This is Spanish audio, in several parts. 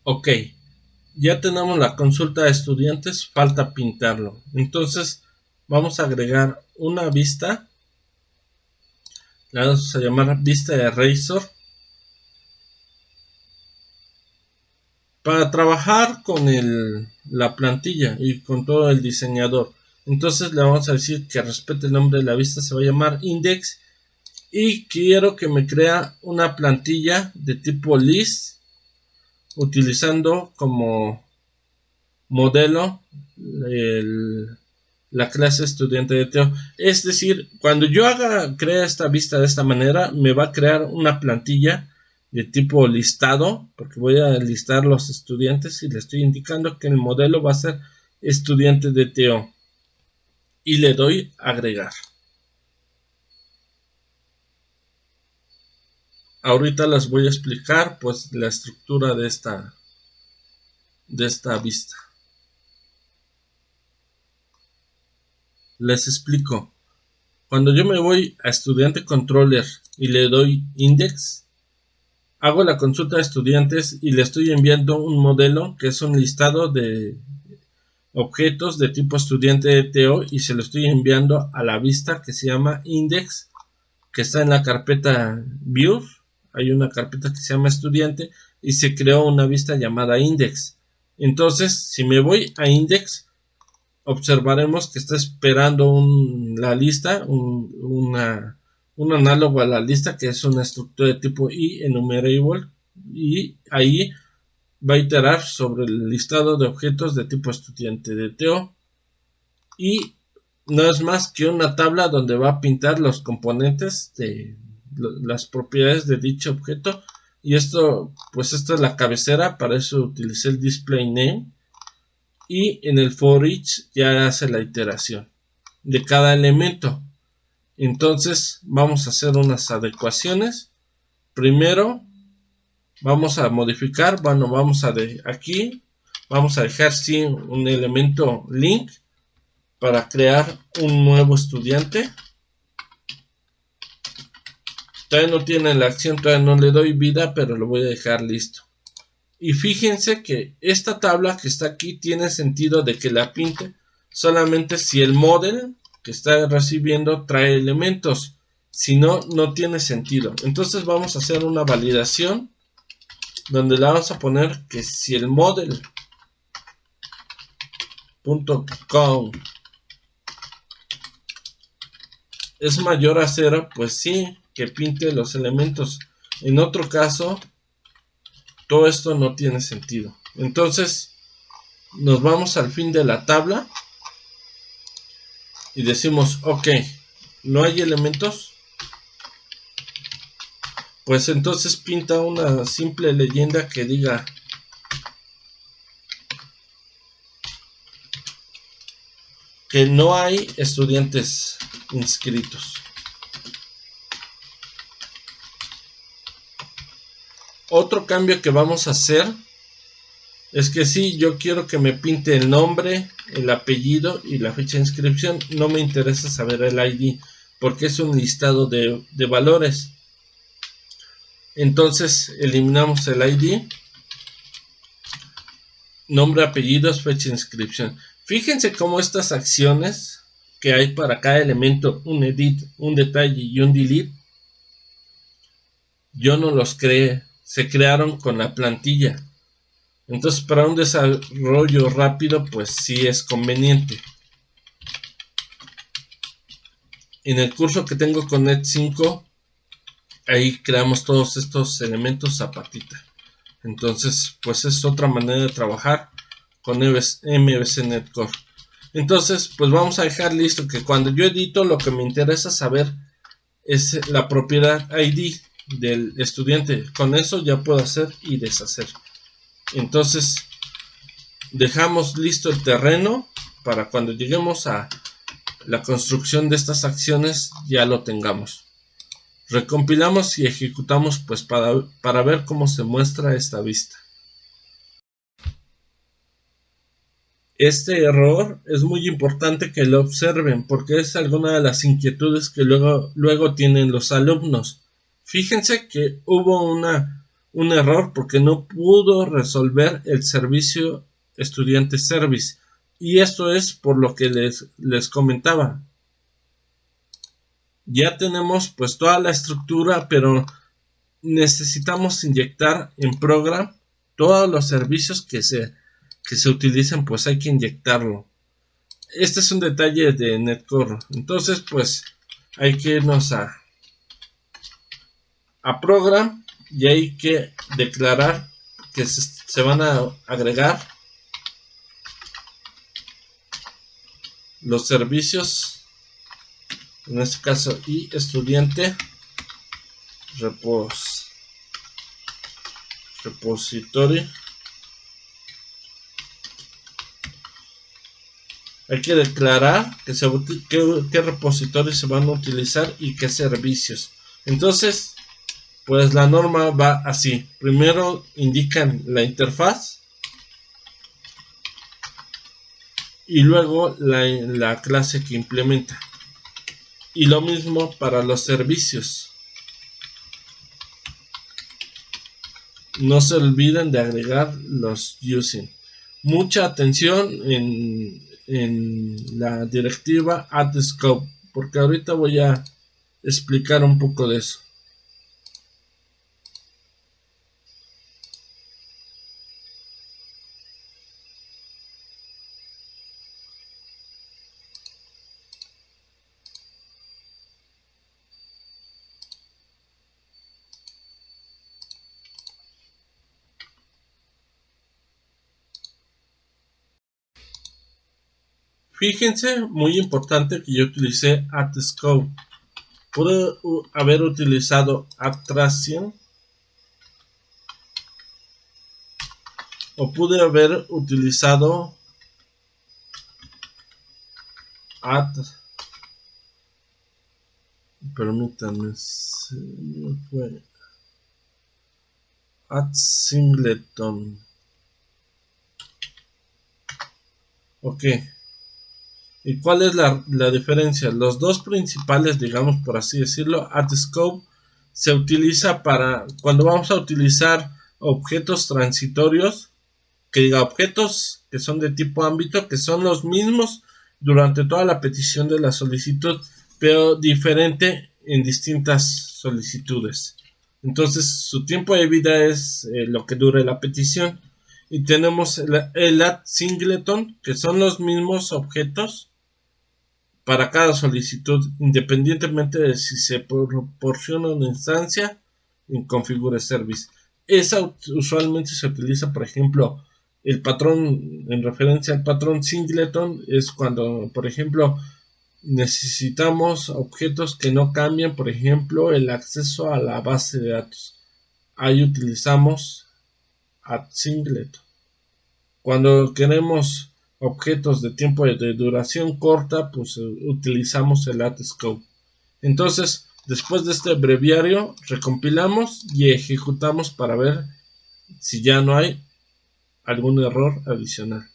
Ok, ya tenemos la consulta de estudiantes, falta pintarlo. Entonces vamos a agregar una vista, la vamos a llamar vista de Razor, para trabajar con la plantilla y con todo el diseñador. Entonces le vamos a decir que respete el nombre de la vista, se va a llamar index, y quiero que me crea una plantilla de tipo list utilizando como modelo la clase estudiante de Teo. Es decir, cuando yo crea esta vista de esta manera, me va a crear una plantilla de tipo listado, porque voy a listar los estudiantes y le estoy indicando que el modelo va a ser estudiante de Teo. Y le doy agregar. Ahorita les voy a explicar pues la estructura de esta vista. Les explico. Cuando yo me voy a estudiante controller y le doy index, hago la consulta de estudiantes y le estoy enviando un modelo que es un listado de objetos de tipo estudiante de TO y se lo estoy enviando a la vista que se llama index, que está en la carpeta views. Hay una carpeta que se llama estudiante y se creó una vista llamada index. Entonces, si me voy a index, observaremos que está esperando la lista, un análogo a la lista, que es una estructura de tipo enumerable, y ahí va a iterar sobre el listado de objetos de tipo estudiante de TO, y no es más que una tabla donde va a pintar los componentes de las propiedades de dicho objeto. Y esto es la cabecera, para eso utilicé el display name, y en el for each ya hace la iteración de cada elemento. Entonces vamos a hacer unas adecuaciones. Primero vamos a modificar, vamos a aquí vamos a dejar sin un elemento link para crear un nuevo estudiante. Todavía no tiene la acción, todavía no le doy vida, pero lo voy a dejar listo. Y fíjense que esta tabla que está aquí tiene sentido de que la pinte solamente si el model que está recibiendo trae elementos. Si no, no tiene sentido. Entonces vamos a hacer una validación donde le vamos a poner que si el model.com es mayor a 0, pues sí, que pinte los elementos. En otro caso, todo esto no tiene sentido. Entonces nos vamos al fin de la tabla y decimos ok, no hay elementos, pues entonces pinta una simple leyenda que diga que no hay estudiantes inscritos. Otro cambio que vamos a hacer es que sí, yo quiero que me pinte el nombre, el apellido y la fecha de inscripción. No me interesa saber el ID porque es un listado de valores. Entonces eliminamos el ID, nombre, apellidos, fecha de inscripción. Fíjense cómo estas acciones que hay para cada elemento, un edit, un detalle y un delete, yo no los creé, se crearon con la plantilla. Entonces para un desarrollo rápido pues sí es conveniente. En el curso que tengo con Net5, ahí creamos todos estos elementos a patita. Entonces pues es otra manera de trabajar con MVC Netcore. Entonces pues vamos a dejar listo que cuando yo edito, lo que me interesa saber es la propiedad ID del estudiante. Con eso ya puedo hacer y deshacer. Entonces dejamos listo el terreno para cuando lleguemos a la construcción de estas acciones ya lo tengamos. Recompilamos y ejecutamos pues para ver cómo se muestra esta vista. Este error es muy importante que lo observen porque es alguna de las inquietudes que luego tienen los alumnos. Fíjense que hubo un error porque no pudo resolver el servicio estudiante service. Y esto es por lo que les comentaba. Ya tenemos pues toda la estructura, pero necesitamos inyectar en program todos los servicios que se utilizan, pues hay que inyectarlo. Este es un detalle de Netcore. Entonces pues hay que irnos a program y hay que declarar que se van a agregar los servicios, en este caso y estudiante repository. Hay que declarar qué repositorios se van a utilizar y qué servicios. Entonces pues la norma va así. Primero indican la interfaz y luego la clase que implementa. Y lo mismo para los servicios. No se olviden de agregar los using. Mucha atención en la directiva add scope, porque ahorita voy a explicar un poco de eso. Fíjense, muy importante que yo utilicé add scope. Pude haber utilizado attraction o pude haber utilizado permítanme, add singleton. Ok. ¿Y cuál es la diferencia? Los dos principales, digamos por así decirlo, add scope se utiliza para cuando vamos a utilizar objetos transitorios, que diga objetos que son de tipo ámbito, que son los mismos durante toda la petición de la solicitud, pero diferente en distintas solicitudes. Entonces su tiempo de vida es lo que dure la petición. Y tenemos el add singleton, que son los mismos objetos para cada solicitud, independientemente de si se proporciona una instancia en configure service. Esa usualmente se utiliza, por ejemplo, el patrón en referencia al patrón singleton es cuando, por ejemplo, necesitamos objetos que no cambian, por ejemplo, el acceso a la base de datos. Ahí utilizamos add singleton. Cuando queremos objetos de tiempo de duración corta, pues utilizamos el add scope. Entonces, después de este breviario, recompilamos y ejecutamos para ver si ya no hay algún error adicional.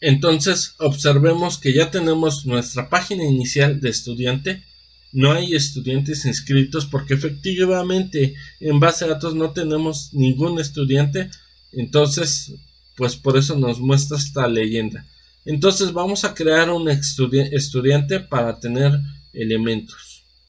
Entonces, observemos que ya tenemos nuestra página inicial de estudiante. No hay estudiantes inscritos porque efectivamente en base de datos no tenemos ningún estudiante. Entonces, pues por eso nos muestra esta leyenda. Entonces vamos a crear un estudiante para tener elementos.